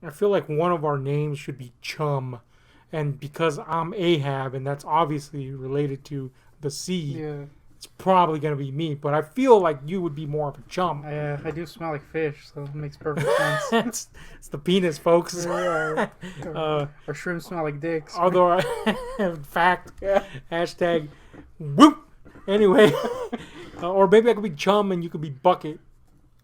I feel like one of our names should be Chum. And because I'm Ahab, and that's obviously related to the sea, it's probably going to be me. But I feel like you would be more of a chum. I do smell like fish, so it makes perfect sense. It's the penis, folks. Or shrimp smell like dicks. Although, in fact, hashtag whoop. Anyway, or maybe I could be Chum and you could be Bucket.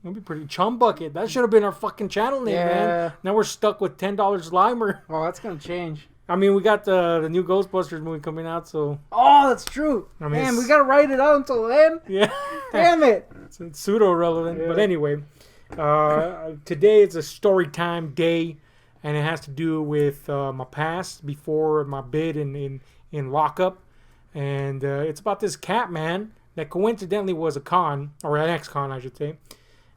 That'd be pretty. Chum Bucket. That should have been our fucking channel name, man. Now we're stuck with $10 Limer. Well, that's going to change. I mean, we got the new Ghostbusters movie coming out, so... Oh, that's true. I mean, man, we got to write it out until then? Yeah. Damn it. It's pseudo-relevant. Yeah. But anyway, today is a story time day, and it has to do with my past before my bid in lockup. And it's about this cat man that coincidentally was a con, or an ex-con, I should say.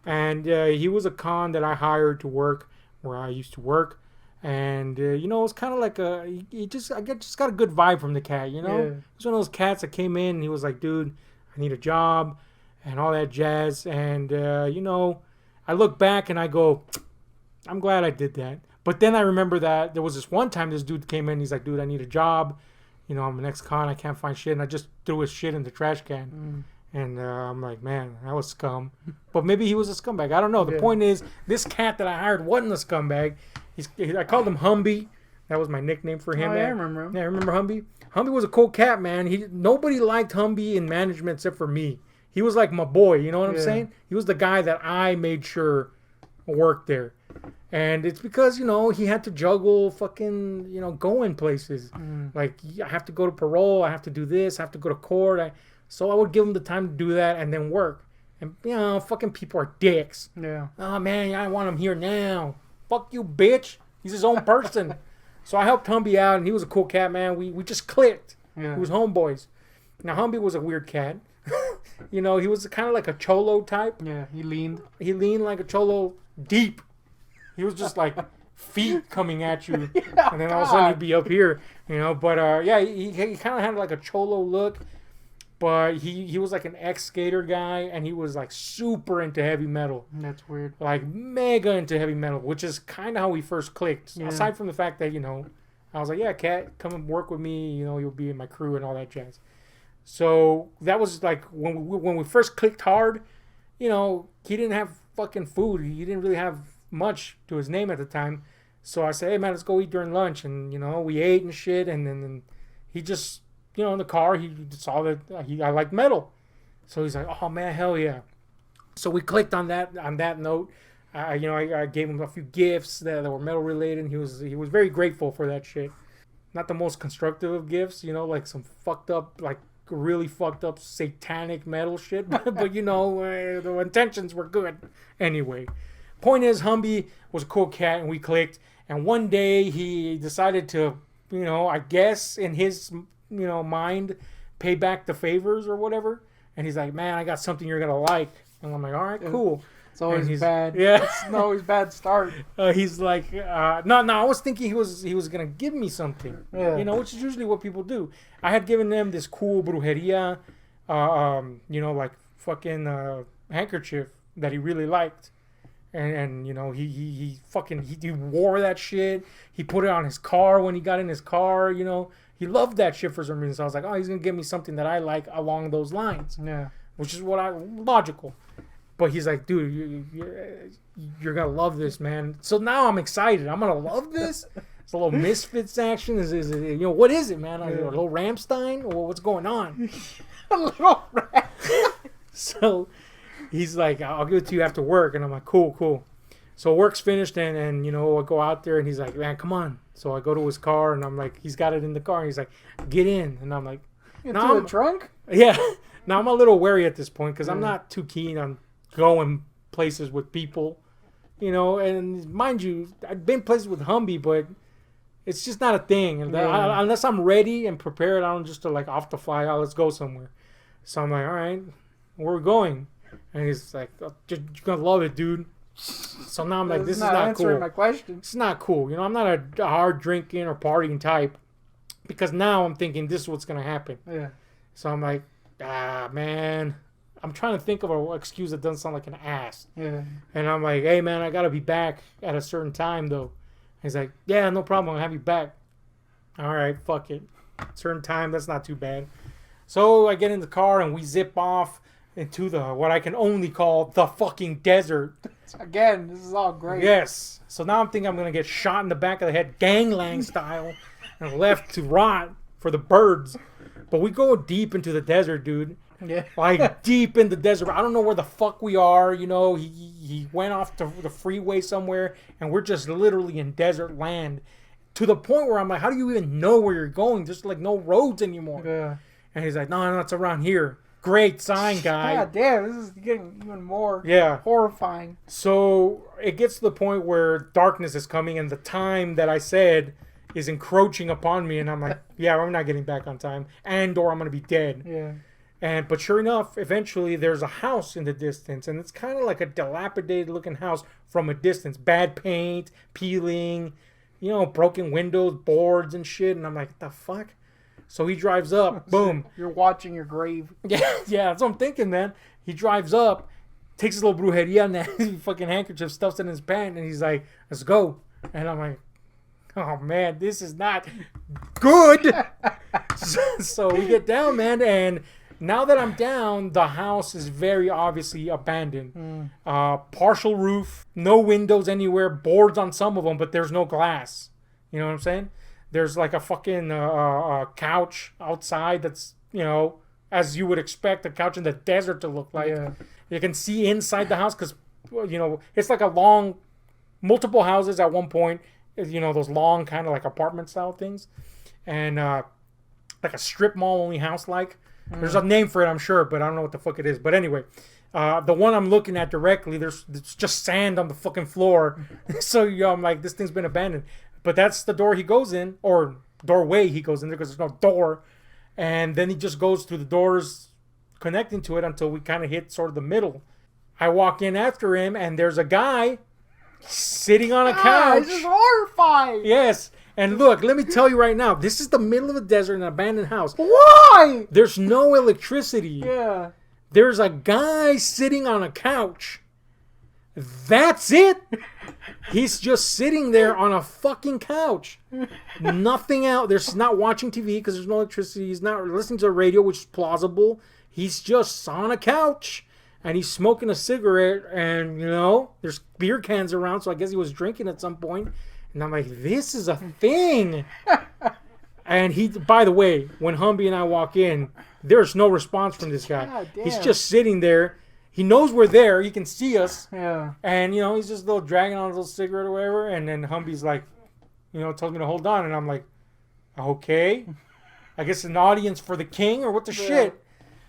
And he was a con that I hired to work where I used to work. And, it's kind of like I just got a good vibe from the cat, you know? Yeah. He was one of those cats that came in and he was like, dude, I need a job and all that jazz. And, I look back and I go, I'm glad I did that. But then I remember that there was this one time this dude came in. He's like, dude, I need a job. I'm an ex-con. I can't find shit. And I just threw his shit in the trash can. And I'm like, man, that was scum. But maybe he was a scumbag. I don't know. The point is, this cat that I hired wasn't a scumbag. I called him Humby. That was my nickname for him. Oh, yeah, I remember him. Yeah, I remember Humby. Humby was a cool cat, man. Nobody liked Humby in management except for me. He was like my boy, you know what I'm saying? He was the guy that I made sure worked there. And it's because, he had to juggle fucking, going places. Like, I have to go to parole. I have to do this. I have to go to court. So I would give him the time to do that and then work. And, fucking people are dicks. Yeah. Oh, man, I want him here now. Fuck you, bitch. He's his own person. So I helped Humby out, and he was a cool cat, man. We just clicked. Yeah. He was homeboys. Now, Humby was a weird cat. He was kind of like a cholo type. Yeah, he leaned. He leaned like a cholo deep. He was just like feet coming at you. And then all of a sudden he'd be up here, But, he kind of had like a cholo look. But he was like an ex-skater guy, and he was like super into heavy metal. That's weird. Like mega into heavy metal, which is kind of how we first clicked. Yeah. Aside from the fact that, I was like, yeah, cat, come and work with me. You'll be in my crew and all that jazz. So that was like when we first clicked hard, he didn't have fucking food. He didn't really have much to his name at the time. So I said, hey, man, let's go eat during lunch. And, we ate and shit. And then he just... in the car, he saw that I liked metal. So he's like, oh, man, hell yeah. So we clicked on that note. I gave him a few gifts that were metal related. And he was very grateful for that shit. Not the most constructive of gifts, like some fucked up, like really fucked up satanic metal shit. But the intentions were good. Anyway, point is, Humby was a cool cat and we clicked. And one day he decided to, I guess in his... mind, pay back the favors or whatever. And he's like, man, I got something you're gonna like. And I'm like, all right, cool. It's always bad. Yeah, it's always bad start. He's like, no. I was thinking he was gonna give me something. Yeah. Which is usually what people do. I had given them this cool brujeria, like fucking handkerchief that he really liked. And he wore that shit. He put it on his car when he got in his car. He loved that shit for some reason. So I was like, oh, he's gonna give me something that I like along those lines. Yeah, which is logical. But he's like, dude, you're gonna love this, man. So now I'm excited. I'm gonna love this. It's a little Misfits action. Is it? What is it, man? A little Rammstein, or what's going on? A little Rammstein. So he's like, I'll give it to you after work. And I'm like, cool. So work's finished, and I go out there, and he's like, man, come on. So I go to his car, and I'm like, he's got it in the car, and he's like, get in. And I'm like, into the trunk? Yeah. Now I'm a little wary at this point, because I'm not too keen on going places with people, and mind you, I've been places with Humby, but it's just not a thing. And unless I'm ready and prepared, I don't just like off the fly, let's go somewhere. So I'm like, all right, where are we going? And he's like, you're going to love it, dude. So now I'm like, this is not answering cool. My question. It's not cool. I'm not a hard drinking or partying type, because now I'm thinking this is what's going to happen. Yeah. So I'm like, man, I'm trying to think of an excuse that doesn't sound like an ass. Yeah. And I'm like, hey, man, I got to be back at a certain time, though. He's like, yeah, no problem. I'll have you back. All right, fuck it. Certain time, that's not too bad. So I get in the car and we zip off into what I can only call the fucking desert. Again, this is all great. Yes. So now I'm thinking I'm going to get shot in the back of the head, gangland style, and left to rot for the birds. But we go deep into the desert, dude. Yeah. Like deep in the desert. I don't know where the fuck we are. You know, he went off to the freeway somewhere, and we're just literally in desert land. To the point where I'm like, how do you even know where you're going? There's like no roads anymore. Yeah. And he's like, no, it's around here. Great sign, guy. God damn, this is getting even more Yeah. horrifying. So it gets to the point where darkness is coming, and the time that I said is encroaching upon me, and I'm like, yeah, I'm not getting back on time, or I'm gonna be dead. Yeah. But sure enough, eventually there's a house in the distance, and it's kind of like a dilapidated looking house from a distance. Bad paint, peeling, you know, broken windows, boards and shit. And I'm like, what the fuck? So he drives up, boom. You're watching your grave. Yeah, that's what I'm thinking, man. He drives up, takes his little brujeria and that fucking handkerchief, stuffs it in his pant, and he's like, let's go. And I'm like, oh man, this is not good. So we get down, man, and now that I'm down, the house is very obviously abandoned. Partial roof, no windows anywhere, boards on some of them, but there's no glass. You know what I'm saying? There's like a fucking couch outside that's, you know, as you would expect a couch in the desert to look like. Yeah. You can see inside the house because, you know, it's like a long, multiple houses at one point. You know, those long kind of like apartment style things. And like a strip mall only house like. There's a name for it, I'm sure, but I don't know what the fuck it is. But anyway, the one I'm looking at directly, there's just sand on the fucking floor. So I'm like, this thing's been abandoned. But that's the door he goes in, or doorway he goes in there, because there's no door. And then he just goes through the doors connecting to it until we kind of hit sort of the middle. I walk in after him, and there's a guy sitting on a couch. This is horrifying. Yes. And look, let me tell you right now, this is the middle of the desert in an abandoned house. Why? There's no electricity. Yeah. There's a guy sitting on a couch. That's it. He's just sitting there on a fucking couch. Nothing out. There's not watching TV because there's no electricity. He's not listening to the radio, which is plausible. He's just on a couch. And he's smoking a cigarette. And, you know, there's beer cans around. So I guess he was drinking at some point. And I'm like, this is a thing. And he, by the way, when Humby and I walk in, there's no response from this guy. God damn. He's just sitting there. He knows we're there. He can see us. Yeah. And, you know, he's just a little dragging on his little cigarette or whatever. And then Humby's like, you know, tells me to hold on. And I'm like, okay. I guess an audience for the king or what the shit.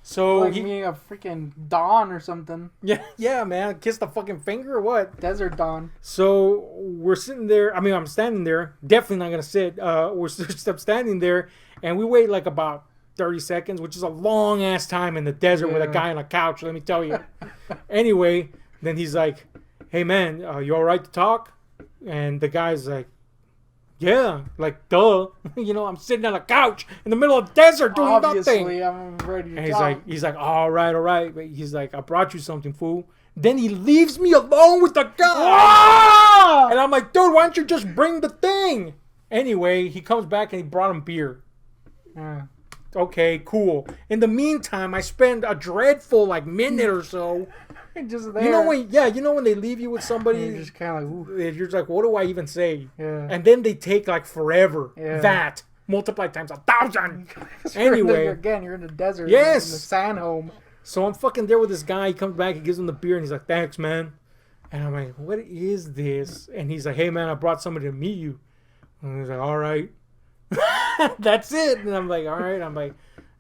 So like me a freaking Dawn or something. Yeah, man. Kiss the fucking finger or what? Desert Dawn. So we're sitting there. I mean, I'm standing there. Definitely not going to sit. We're just standing there. And we wait like about 30 seconds, which is a long ass time in the desert with a guy on a couch, let me tell you. Anyway, then he's like, hey man, you all right to talk? And the guy's like, yeah, like duh. You know, I'm sitting on a couch in the middle of the desert doing Obviously, nothing. I'm ready to And talk. he's like, all right. But he's like, I brought you something, fool. Then he leaves me alone with the guy. Ah! And I'm like, dude, why don't you just bring the thing? Anyway, he comes back and he brought him beer. Okay, cool. In the meantime, I spend a dreadful like minute or so. Just there. You know when they leave you with somebody, You're just kind of like, ooh. you're just like, what do I even say? Yeah. And then they take like forever. Yeah. That multiplied times 1,000. Anyway, again, you're in the desert. Yes. In the sand home. so I'm fucking there with this guy. He comes back, he gives him the beer, and he's like, thanks, man. And I'm like, what is this? And he's like, hey, man, I brought somebody to meet you. And he's like, all right. That's it. And I'm like, all right. I'm like,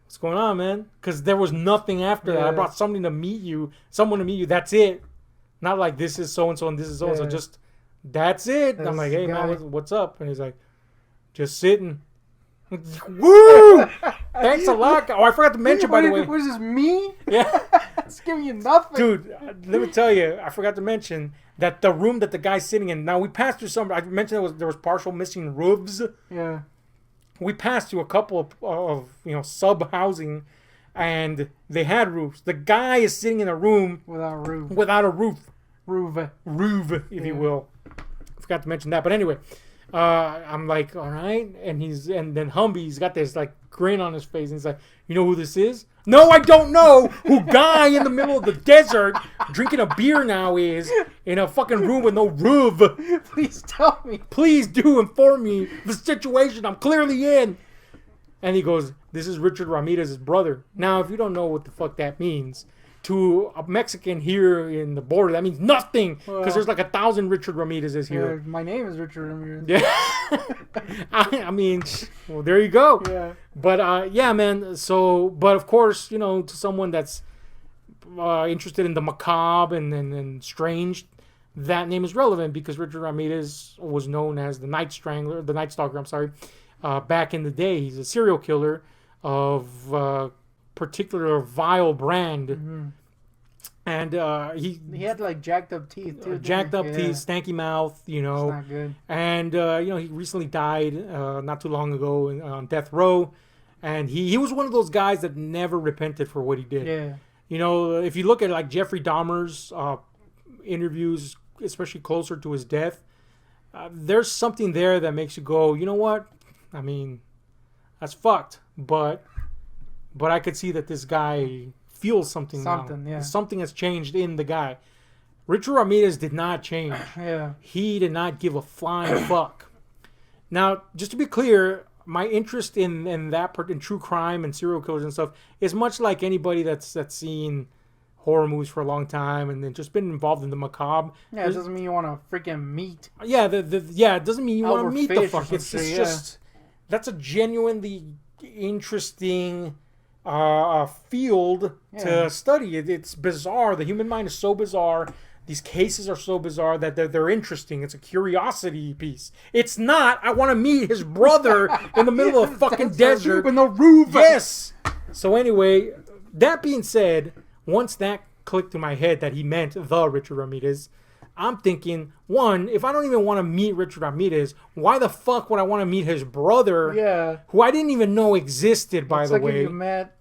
what's going on, man? Because there was nothing after that. I brought someone to meet you. That's it. Not like this is so-and-so and this is so-and-so. Just, that's it. And I'm like, hey, man, what's up? And he's like, just sitting. Woo! Thanks a lot. Oh, I forgot to mention, by the way. Was this me? Yeah. It's giving you nothing. Dude, let me tell you, I forgot to mention that the room that the guy's sitting in, now we passed through some, I mentioned there was partial missing roofs. Yeah. We passed through a couple of sub housing, and they had roofs. The guy is sitting in a room Without a roof. Roof, if you will. I forgot to mention that. But anyway, I'm like, all right. And then Humby's got this like grin on his face. And he's like, you know who this is? No, I don't know who guy in the middle of the desert drinking a beer now is in a fucking room with no roof. Please tell me. Please do inform me of the situation I'm clearly in. And he goes, this is Richard Ramirez's brother. Now, if you don't know what the fuck that means, to a Mexican here in the border, that means nothing. Because there's like 1,000 Richard Ramirez's here. My name is Richard Ramirez. Yeah. I mean, well, there you go. Yeah. But, yeah, man. So, but of course, you know, to someone that's interested in the macabre and strange, that name is relevant because Richard Ramirez was known as the Night Stalker, I'm sorry. Back in the day, he's a serial killer of particular vile brand. Mm-hmm. And he had like jacked up teeth too. Jacked up teeth, stanky mouth, you know. It's not good. And you know, he recently died not too long ago on death row. And he was one of those guys that never repented for what he did. Yeah. You know, if you look at like Jeffrey Dahmer's interviews, especially closer to his death, there's something there that makes you go, you know what? I mean, that's fucked. But I could see that this guy feels something now. Yeah. Something has changed in the guy. Richard Ramirez did not change. Yeah. He did not give a flying fuck. Now, just to be clear, my interest in true crime and serial killers and stuff is much like anybody that's seen horror movies for a long time and then just been involved in the macabre. Yeah, it doesn't mean you want to freaking meet. Yeah, it doesn't mean you want to meet the fuck. It's shit, just that's a genuinely interesting field to study. It's bizarre. The human mind is so bizarre. These cases are so bizarre that they're interesting. It's a curiosity piece. It's not, I want to meet his brother in the middle of a fucking desert. With no roof. Yes. So anyway, that being said, once that clicked in my head that he meant the Richard Ramirez, I'm thinking, one, if I don't even want to meet Richard Ramirez, why the fuck would I want to meet his brother? Yeah. Who I didn't even know existed, by the like way. If you met,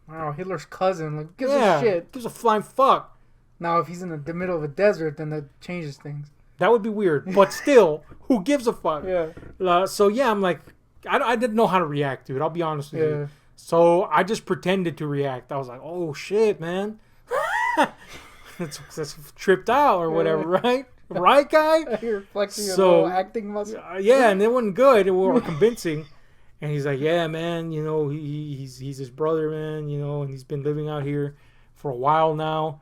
I don't know, Hitler's cousin. Like, gives a shit. Gives a flying fuck. Now, if he's in the middle of a desert, then that changes things. That would be weird. But still, who gives a fuck? Yeah. So, yeah, I'm like, I didn't know how to react, dude. I'll be honest with you. So, I just pretended to react. I was like, oh, shit, man. that's tripped out or whatever, right? Right, guy? You're flexing your little acting muscle. Yeah, and it wasn't good. It wasn't convincing. And he's like, yeah, man, you know, he's his brother, man, you know, and he's been living out here for a while now.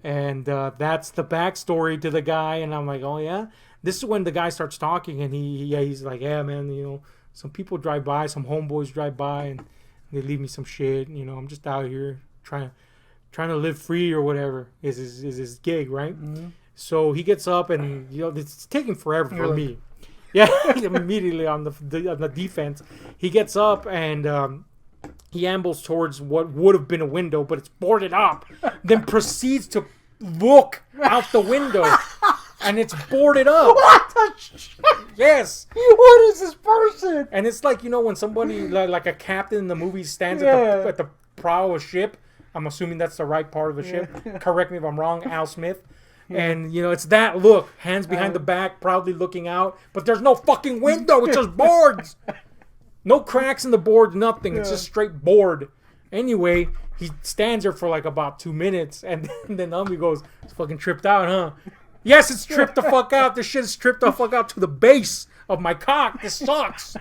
And that's the backstory to the guy. And I'm like, oh, yeah? This is when the guy starts talking, and he's like, yeah, man, you know, some people drive by, some homeboys drive by, and they leave me some shit. You know, I'm just out here trying to live free or whatever is his gig, right? Mm-hmm. So he gets up, and, you know, it's taking forever for me. Yeah, immediately on the defense. He gets up, and he ambles towards what would have been a window, but it's boarded up. Then proceeds to look out the window, and it's boarded up. What the shit? Yes. What is this person? And it's like, you know, when somebody, like a captain in the movie stands at the prow of a ship. I'm assuming that's the right part of the ship. Correct me if I'm wrong, Al Smith. And, you know, it's that look. Hands behind the back, proudly looking out. But there's no fucking window. It's just boards. No cracks in the board, nothing. It's just straight board. Anyway, he stands there for like about 2 minutes. And then Umbi goes, it's fucking tripped out, huh? Yes, it's tripped the fuck out. This shit is tripped the fuck out to the base of my cock. This sucks.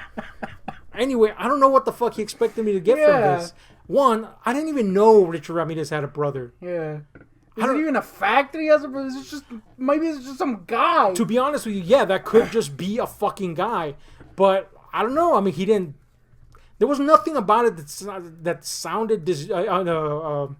Anyway, I don't know what the fuck he expected me to get from this. One, I didn't even know Richard Ramirez had a brother. Yeah. Is it even a fact that he has a brother? Maybe it's just some guy. To be honest with you, yeah, that could just be a fucking guy. But I don't know. I mean, he didn't. There was nothing about it that sounded disgenuine.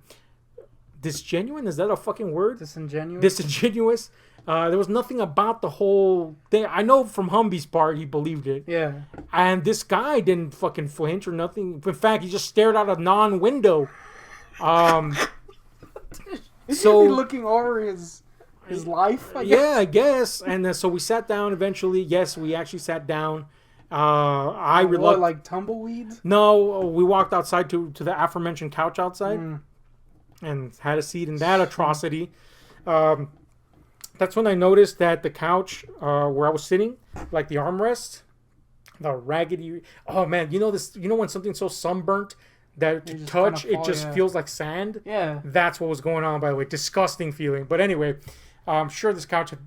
Is that a fucking word? Disingenuous. Disingenuous. There was nothing about the whole thing. I know from Humby's part, he believed it. Yeah. And this guy didn't fucking flinch or nothing. In fact, he just stared out a non-window. So looking over his life. I guess. And so we sat down eventually. Yes, we actually sat down. What, like tumbleweeds? No, we walked outside to the aforementioned couch outside and had a seat in that atrocity. that's when I noticed that the couch where I was sitting, like the armrest, the raggedy. Oh man, you know this. You know when something's so sunburnt that to touch it just feels like sand. Yeah. That's what was going on. By the way, disgusting feeling. But anyway, I'm sure this couch had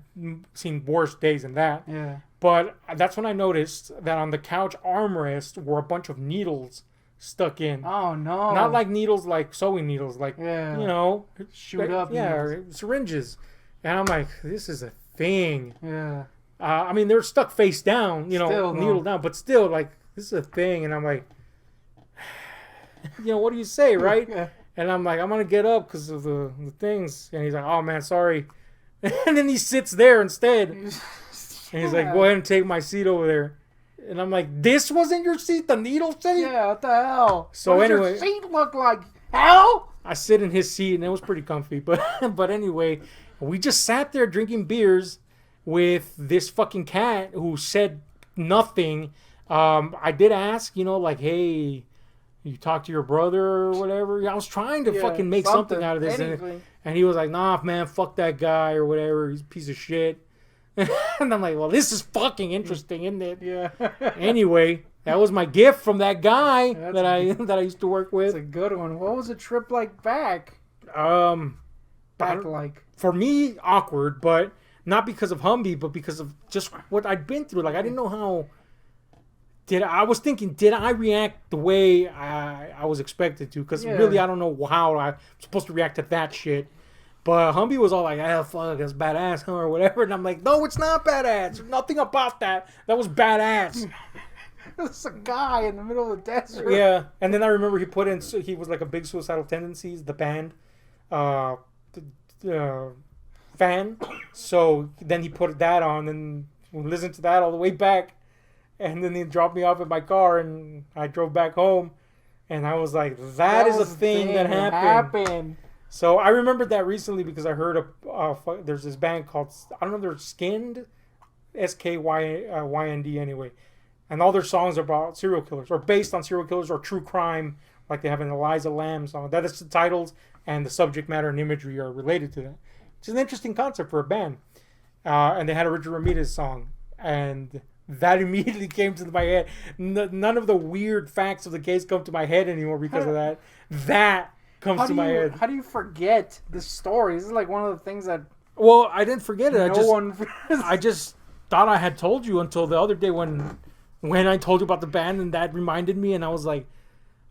seen worse days than that. Yeah. But that's when I noticed that on the couch armrest were a bunch of needles stuck in. Oh no! Not like needles, like sewing needles, like shoot up. Syringes. And I'm like, this is a thing. Yeah. I mean, they're stuck face down, needle down, but still, like, this is a thing. And I'm like, what do you say, right? Yeah. And I'm like, I'm gonna get up because of the things. And he's like, oh man, sorry. And then he sits there instead. And he's like, go ahead and take my seat over there. And I'm like, this wasn't your seat, the needle seat? Yeah, what the hell? So what anyway, does your seat look like? Hell? I sit in his seat, and it was pretty comfy. But anyway, we just sat there drinking beers with this fucking cat who said nothing. I did ask, like, hey, you talk to your brother or whatever. I was trying to fucking make something out of this. And he was like, nah, man, fuck that guy or whatever. He's a piece of shit. And I'm like, well, this is fucking interesting, isn't it? Yeah. Anyway, that was my gift from that guy that I used to work with. That's a good one. What was the trip like back? Like for me, awkward, but not because of Humvee, but because of just what I'd been through. Like I didn't know how. I was thinking, did I react the way I was expected to? Because really, I don't know how I'm supposed to react to that shit. But Humvee was all like, "Ah, fuck, that's badass, huh?" or whatever. And I'm like, "No, it's not badass. There's nothing about that. That was badass." It's a guy in the middle of the desert. Yeah, and then I remember he was like a big Suicidal Tendencies, the band, fan. So then he put that on and we listened to that all the way back. And then he dropped me off at my car and I drove back home. And I was like, that is a thing that happened. So I remembered that recently because I heard there's this band called, I don't know, they're Skinned, SKYND anyway. And all their songs are about serial killers or based on serial killers or true crime, like they have an Eliza Lamb song. That is the titles and the subject matter and imagery are related to that. Which is an interesting concept for a band. And they had a Richard Ramirez song. And that immediately came to my head. None of the weird facts of the case come to my head anymore because of that. That comes to my head. How do you forget the story? This is like one of the things that... Well, I didn't forget it. I just thought I had told you until the other day when I told you about the band and that reminded me and I was like,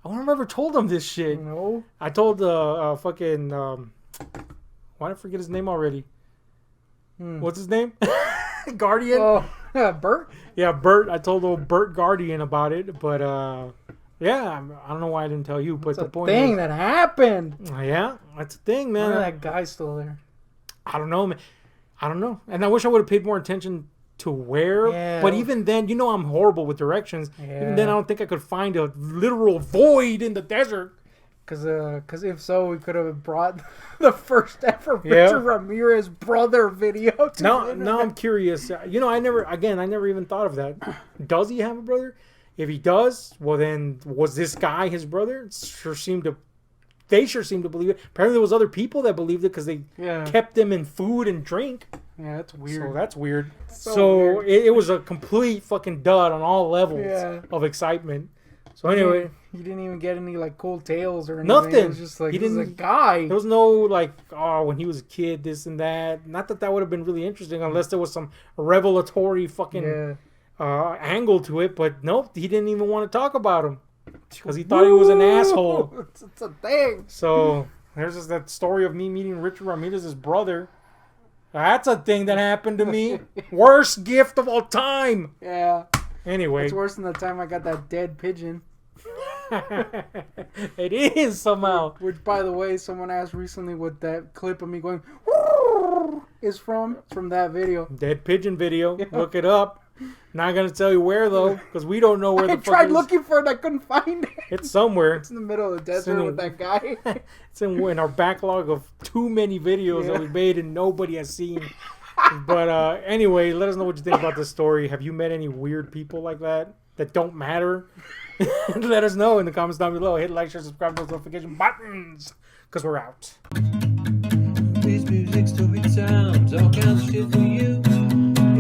I wonder if I ever told them this shit. No. I told fucking... why did I forget his name already? What's his name? Guardian? Oh, Bert? Yeah, Bert. I told old Bert Guardian about it, but yeah, I don't know why I didn't tell you. But the point thing is, that happened. Yeah, that's a thing, man. Why that guy's still there? I don't know, man. I don't know. And I wish I would have paid more attention to where. Yeah. But even then, I'm horrible with directions. Yeah. Even then, I don't think I could find a literal void in the desert. Because if so, we could have brought the first ever Richard Ramirez brother video to Now I'm curious. I never even thought of that. Does he have a brother? If he does, well then, was this guy his brother? They sure seem to believe it. Apparently there was other people that believed it because they kept them in food and drink. Yeah, that's weird. So that's weird. So weird. It was a complete fucking dud on all levels of excitement. So anyway, he didn't even get any like cool tales or anything. Nothing. It was just like he was a guy. There was no like, when he was a kid, this and that. Not that would have been really interesting unless there was some revelatory fucking angle to it. But nope, he didn't even want to talk about him because he thought he was an asshole. It's a thing. So there's just that story of me meeting Richard Ramirez's brother. That's a thing that happened to me. Worst gift of all time. Yeah. Anyway, it's worse than the time I got that dead pigeon. It is somehow. Which, by the way, someone asked recently what that clip of me going is from. It's from that video. Dead pigeon video. Yeah. Look it up. Not gonna tell you where though, because we don't know where the fuck it is. I tried looking for it. I couldn't find it. It's somewhere. It's in the middle of the desert with that guy. It's in our backlog of too many videos that we made and nobody has seen. But anyway, let us know what you think about this story. Have you met any weird people like that don't matter? Let us know in the comments down below. Hit like, share, subscribe, those notification buttons, because we're out. Please music, story times, all kinds of shit for you.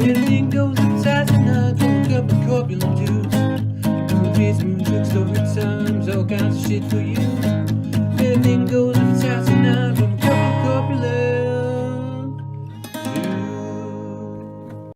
Anything goes inside and I don't got my corpulent dudes. Movies, music, story times, all kinds of shit for you. Anything goes